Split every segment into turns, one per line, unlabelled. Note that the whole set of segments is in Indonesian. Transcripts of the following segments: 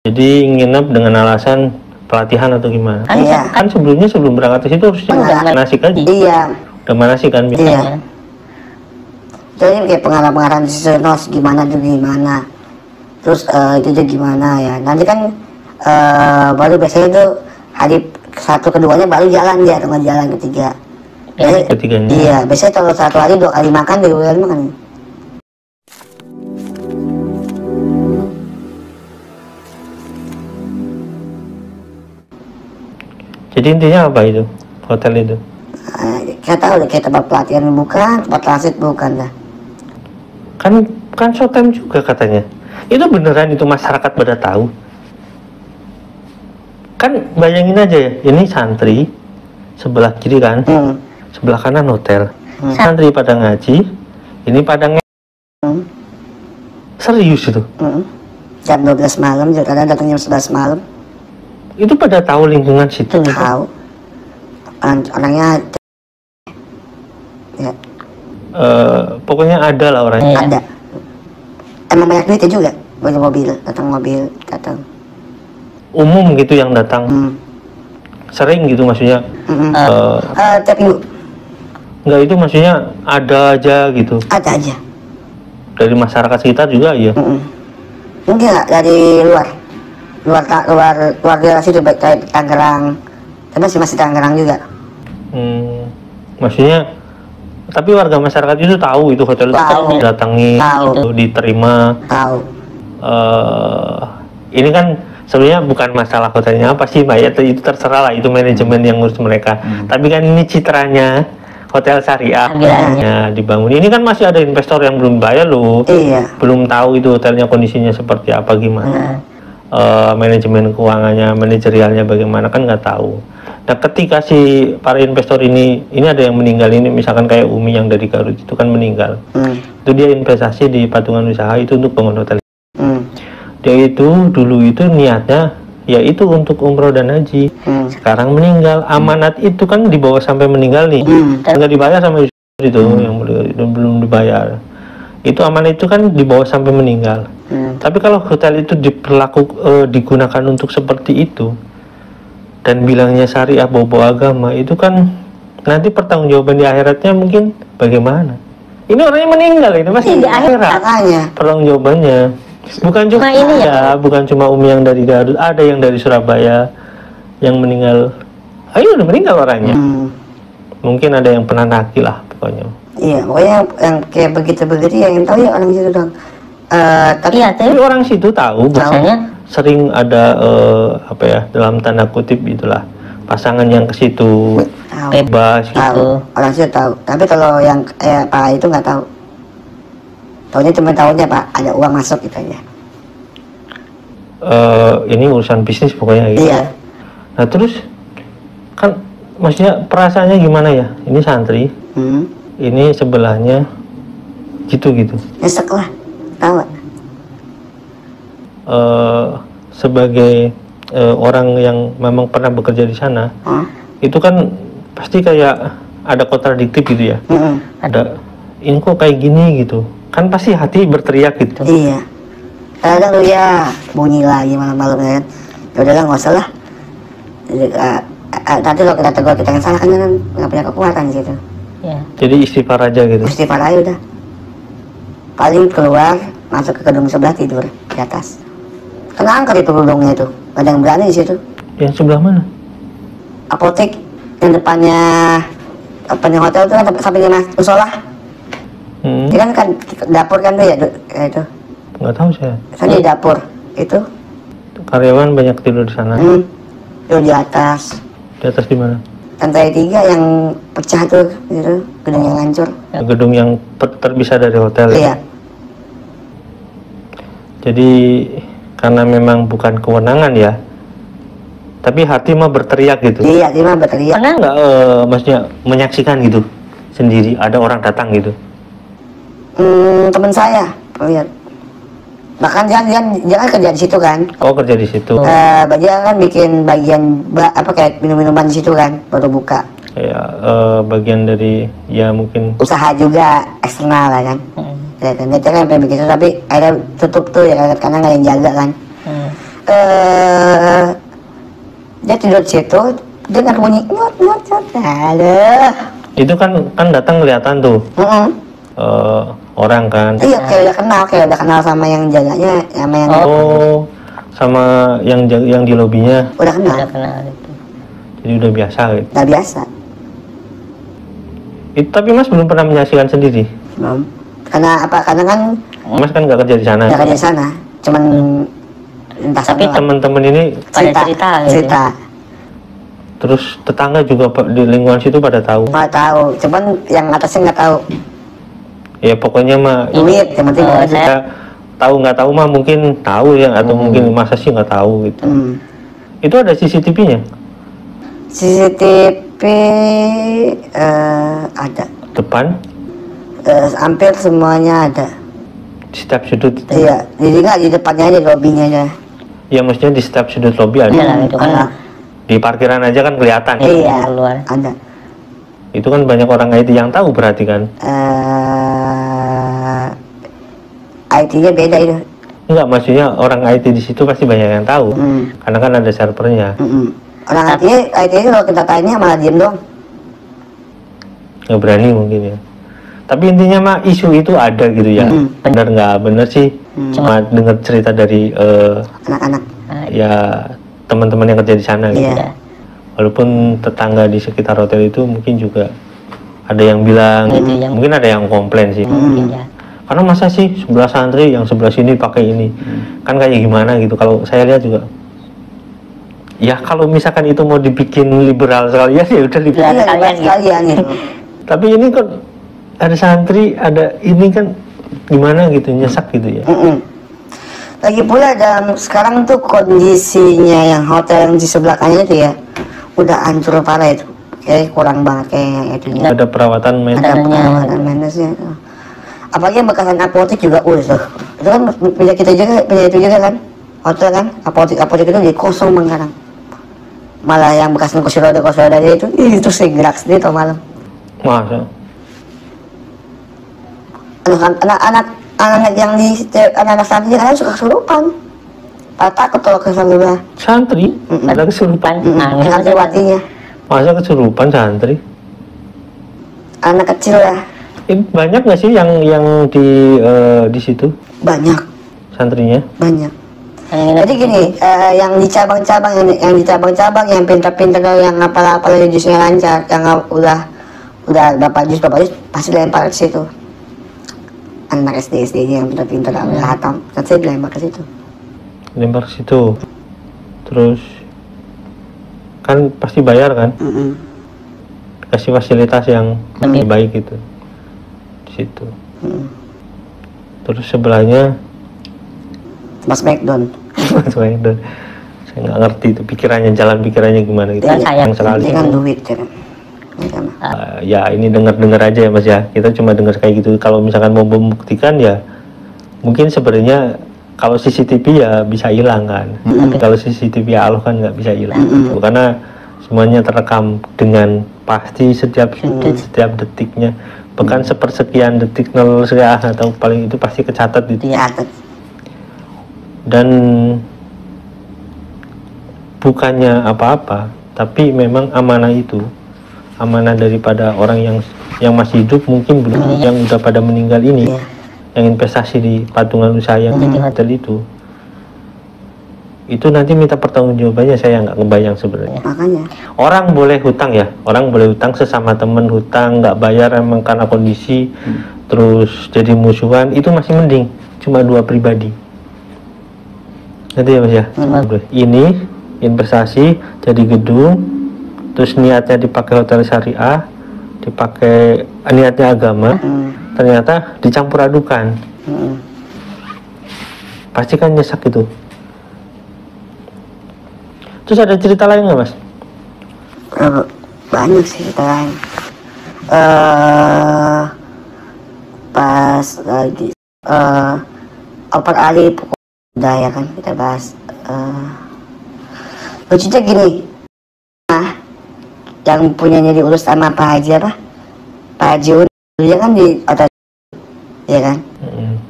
Jadi nginep dengan alasan pelatihan atau gimana?
Iya.
Kan sebelum berangkat ke situ harusnya manasik aja.
Iya.
Udah manasik kan?
Iya. Jadi kayak pengarang-pengarang di Senos gimana tuh gimana. Terus itu tuh gimana ya. Nanti kan baru biasanya tuh hari 1 keduanya baru jalan dia, atau jalan ketiga.
Ketiganya.
Iya, biasanya kalau 1 hari 2 kali makan di UL makan.
Jadi intinya apa itu? Hotel itu?
Kita tahu deh, kayak tempat pelatihan bukan, tempat transit bukan lah.
Kan showtime juga katanya. Itu beneran itu masyarakat pada tahu? Kan bayangin aja ya, ini santri sebelah kiri kan, sebelah kanan hotel. Santri pada ngaji, ini pada serius itu.
Jam 12 malam, kadang datang jam 11 malam.
Itu pada tahu lingkungan situ?
Tahu. Orangnya ya.
Pokoknya ada lah orangnya.
Ada. Emang banyak duitnya juga, banyak mobil, datang.
Umum gitu yang datang. Sering gitu maksudnya.
Tiap minggu.
Enggak, itu maksudnya ada aja gitu.
Ada aja.
Dari masyarakat sekitar juga ya.
Mungkin nggak dari luar daerah situ, baik kayak Tangerang. Tapi masih Tangerang juga.
Maksudnya, tapi warga masyarakat itu tahu itu hotel itu datangi, itu diterima.
Tahu.
Ini kan sebenarnya bukan masalah hotelnya apa sih, Mbak, ya itu terserah lah, itu manajemen yang ngurus mereka. Tapi kan ini citranya hotel syariah ya, dibangun. Ini kan masih ada investor yang belum bayar loh.
Iya.
Belum tahu itu hotelnya kondisinya seperti apa gimana. Manajemen keuangannya, manajerialnya bagaimana kan nggak tahu. Nah, ketika si para investor ini ada yang meninggal, ini misalkan kayak Umi yang dari Garut itu kan meninggal. Itu dia investasi di patungan usaha itu untuk bangun hotel. Dia itu dulu itu niatnya yaitu untuk umroh dan haji. Sekarang meninggal, amanat itu kan dibawa sampai meninggal nih. Nggak dibayar sama itu yang belum dibayar. Itu amanat itu kan dibawa sampai meninggal. Tapi kalau hotel itu digunakan untuk seperti itu dan bilangnya syariah bawa agama, itu kan nanti pertanggungjawaban di akhiratnya mungkin bagaimana? Ini orangnya meninggal, ini masih di akhirat. Pertanggungjawabannya bukan cuma ini ya, bukan cuma Umi yang dari Garut, ada yang dari Surabaya yang meninggal. Ayo udah meninggal orangnya. Mungkin ada yang pernah nagih lah pokoknya. Iya,
pokoknya yang kayak begitu yang tahu ya orang situ dong. Tapi
orang situ tahu bahwasanya sering ada apa ya, dalam tanda kutip itulah, pasangan yang ke situ bebas gitu.
Orang situ tahu. Tapi kalau yang Pak itu nggak tahu. Tahunya cuma tahunya Pak ada uang masuk gitu aja.
Ini urusan bisnis pokoknya gitu.
Iya.
Nah terus kan maksudnya perasaannya gimana ya? Ini santri, ini sebelahnya gitu.
Nyesek lah, tahu.
Sebagai orang yang memang pernah bekerja di sana, itu kan pasti kayak ada kontradiktif gitu ya. Ada ini kok kayak gini gitu. Kan pasti hati berteriak gitu.
Iya. Kadang ya bunyi lagi malam-malam kan. Ya udahlah nggak usah lah. Nanti kalau kita tegur kita yang salah kan nggak punya kekuatan gitu. Ya.
Jadi istighfar aja gitu.
Istighfar aja udah. Paling keluar masuk ke gedung sebelah tidur di atas. Karena angker itu gedungnya itu. Gak ada yang berani di situ.
Yang sebelah mana?
Apotek yang depannya hotel itu kan sampingnya musola. Dia kan dapur kan tuh ya itu.
Nggak tahu saya.
Kan di dapur itu.
Karyawan banyak tidur di sana.
Itu di atas.
Di atas di mana?
Lantai 3 yang pecah tuh, gitu, gedung yang hancur.
Gedung yang terpisah dari hotel.
Iya.
Ya? Jadi karena memang bukan kewenangan ya, tapi hati mah berteriak gitu.
Iya, hati mah berteriak.
Pernah nggak maksudnya menyaksikan gitu sendiri ada orang datang gitu?
Teman saya lihat. Bahkan dia kan kerja di situ kan.
Oh, kerja di situ.
Dia kan bikin bagian kayak minum-minuman di situ kan, baru buka.
Ya, bagian dari ya mungkin
usaha juga eksternal lah kan. Dia kan pengen bikin itu tapi akhirnya tutup tuh ya karena nggak yang jaga kan. dia tidur di situ, dengar bunyi nyot nyot nyot. Aduh.
Itu kan datang kelihatan tuh orang kan.
Iya, kayak udah kenal sama yang jaganya, sama yang
sama yang di lobinya.
udah kenal.
Udah kenal itu.
Jadi udah biasa gitu.
Udah biasa.
Itu tapi Mas belum pernah menyaksikan sendiri.
Belum. Karena apa? Karena kan
Mas kan nggak kerja di sana.
nggak kerja di sana, cuman entah
Tapi
sama
Teman-teman ini
pada cerita gitu.
cerita.
terus tetangga juga di lingkungan situ pada tahu.
Nggak tahu, cuman yang atasnya nggak tahu.
Ya pokoknya mah
Duit, yang penting duit.
saya tahu nggak tahu mah mungkin tahu ya atau mungkin masa sih nggak tahu gitu. Itu ada CCTV-nya?
CCTV ada.
Depan?
Hampir semuanya ada.
Di setiap sudut?
Iya, jadi nggak di depannya aja, di lobbynya aja.
Ya maksudnya di setiap sudut lobby ada?
Iya lah, itu kan
Ada.
Di parkiran aja kan kelihatan.
Iya,
keluar.
ada.
Itu kan banyak orang IT yang tahu berarti kan?
IT-nya beda itu.
Enggak, maksudnya orang IT di situ pasti banyak yang tahu. Karena kan ada servernya.
Orang IT-nya kalau kita tanya malah diem dong.
Nggak berani mungkin ya. Tapi intinya mah isu itu ada gitu ya. Benar nggak benar sih. Cuma dengar cerita dari
Anak-anak.
ya teman-teman yang kerja di sana gitu.
Iya.
Walaupun tetangga di sekitar hotel itu mungkin juga ada yang bilang, mungkin ada yang komplain sih.
Mungkin ya.
Karena masa sih sebelah santri yang sebelah sini pakai ini, kan kayak gimana gitu. Kalau saya lihat juga, ya kalau misalkan itu mau dibikin liberal sekali ya udah liberal.
Iya, sekalian gitu.
Tapi ini kan ada santri, ada ini kan gimana gitu, nyesak gitu ya.
Lagi pula dalam sekarang tuh kondisinya yang hotel yang di sebelah kanan itu ya udah hancur parah itu. Kayak kurang banget kayak itu.
Ada perawatan
Ada perawatan maintenance-nya. Apalagi yang bekasan apotek juga tuh. Itu kan punya kita juga, punya itu juga kan. Hotel kan, apotek itu jadi kosong sekarang. Malah yang bekasan kursi roda itu sih gerak sendiri tau malam.
Masa?
Anak-anak yang di anak-anak santri kan suka kesurupan. Takut kalau ke sana.
Santri? Ada kesurupan?
Santriwatinya.
Masa kesurupan santri?
Anak kecil lah.
Banyak nggak sih yang di situ
Banyak.
santrinya?
Banyak. Jadi gini, yang di cabang-cabang yang pintar-pintar yang apal-apal yang jusnya lancar, yang udah berapa jus pasti lempar ke situ. Anak SD-nya yang pintar-pintar udah hatam, nanti dilempar ke situ.
Lempar ke situ. Terus kan pasti bayar kan? Kasih fasilitas yang lebih baik gitu di situ. Terus sebelahnya
Mas McDonald.
saya nggak ngerti itu jalan pikirannya gimana gitu. Sayang sekali.
Dengan duit kan.
Ya ini dengar aja ya Mas ya. Kita cuma dengar kayak gitu. Kalau misalkan mau membuktikan ya mungkin sebenarnya kalau CCTV ya bisa hilang kan. Kalau CCTV Allah kan nggak bisa hilang. Karena semuanya terekam dengan pasti setiap detiknya. Bahkan sepersekian detik 0 atau paling itu pasti kecatat itu. Dan bukannya apa-apa, tapi memang amanah itu, amanah daripada orang yang masih hidup mungkin belum, yang udah pada meninggal ini, yang investasi di patungan usaha yang di hotel itu nanti minta pertanggungjawabannya, saya nggak ngebayang sebenarnya.
Makanya
Orang boleh hutang ya, orang boleh hutang sesama temen, hutang nggak bayar emang karena kondisi, terus jadi musuhan, itu masih mending, cuma dua pribadi. Nanti ya Mas ya. Ini investasi jadi gedung, terus niatnya dipakai hotel syariah, dipakai niatnya agama, ternyata dicampur adukan. Pasti kan nyesak itu. Terus ada cerita lain nggak Mas?
banyak sih cerita lain. Pas lagi oper Ali udah ya kan kita bahas. Lucunya gini, yang punyanya diurus sama Pak Haji apa? Pak Haji dia kan di hotel, ya kan?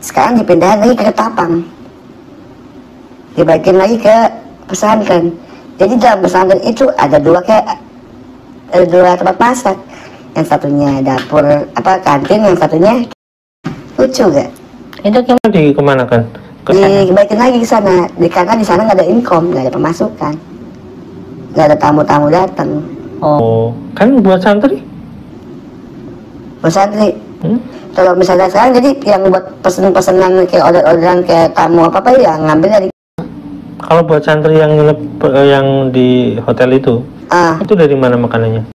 Sekarang dipindahin lagi ke Ketapang. dibaikin lagi ke pesantren. Jadi dalam pesantren itu ada dua tempat masak, yang satunya dapur kantin, yang satunya lucu gak?
Itu gimana dikemanakan? Ke sana?
Dibaikin lagi ke sana, karena di sana nggak ada income, nggak ada pemasukan, nggak ada tamu-tamu datang.
Oh, kan buat santri?
Santri. Kalau misalnya sekarang jadi yang buat pesen-pesenan kayak orderan kayak tamu apa ya ngambil dari.
Kalau buat santri yang nginep yang di hotel itu dari mana makanannya?